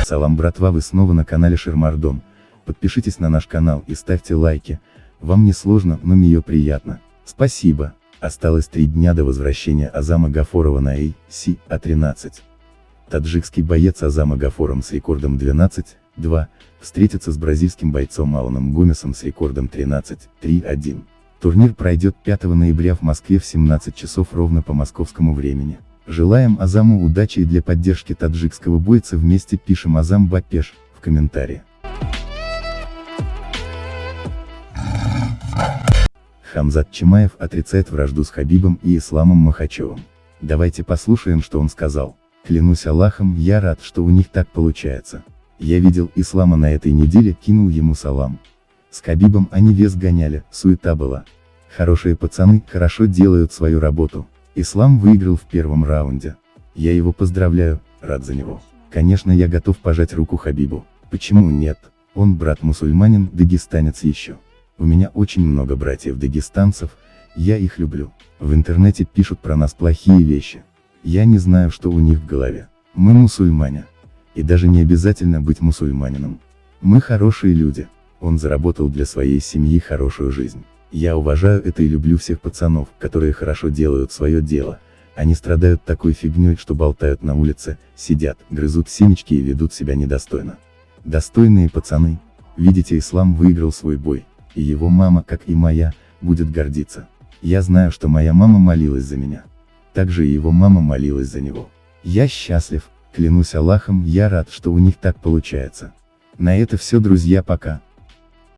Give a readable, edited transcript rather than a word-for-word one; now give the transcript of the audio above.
Салам, братва, вы снова на канале Ширмардон. Подпишитесь на наш канал и ставьте лайки. Вам не сложно, но мне приятно. Спасибо. Осталось 3 дня до возвращения Азама Гафорова на ACA-13. Таджикский боец Азам Гафоров с рекордом 12-2 встретится с бразильским бойцом Аланом Гомесом с рекордом 13-3-1. Турнир пройдет 5 ноября в Москве в 17 часов ровно по московскому времени. Желаем Азаму удачи, и для поддержки таджикского бойца вместе пишем Азам Бапеш в комментарии. Хамзат Чимаев отрицает вражду с Хабибом и Исламом Махачевым. Давайте послушаем, что он сказал. Клянусь Аллахом, я рад, что у них так получается. Я видел Ислама на этой неделе, кинул ему салам. С Хабибом они вес гоняли, суета была. Хорошие пацаны, хорошо делают свою работу. Ислам выиграл в первом раунде. Я его поздравляю, рад за него. Конечно, я готов пожать руку Хабибу. Почему нет? Он брат-мусульманин, дагестанец еще. У меня очень много братьев-дагестанцев, я их люблю. В интернете пишут про нас плохие вещи. Я не знаю, что у них в голове. Мы мусульмане. И даже не обязательно быть мусульманином. Мы хорошие люди. Он заработал для своей семьи хорошую жизнь. Я уважаю это и люблю всех пацанов, которые хорошо делают свое дело. Они страдают такой фигней, что болтают на улице, сидят, грызут семечки и ведут себя недостойно. Достойные пацаны. Видите, Ислам выиграл свой бой. И его мама, как и моя, будет гордиться. Я знаю, что моя мама молилась за меня. Также и его мама молилась за него. Я счастлив, клянусь Аллахом, я рад, что у них так получается. На это все, друзья, пока.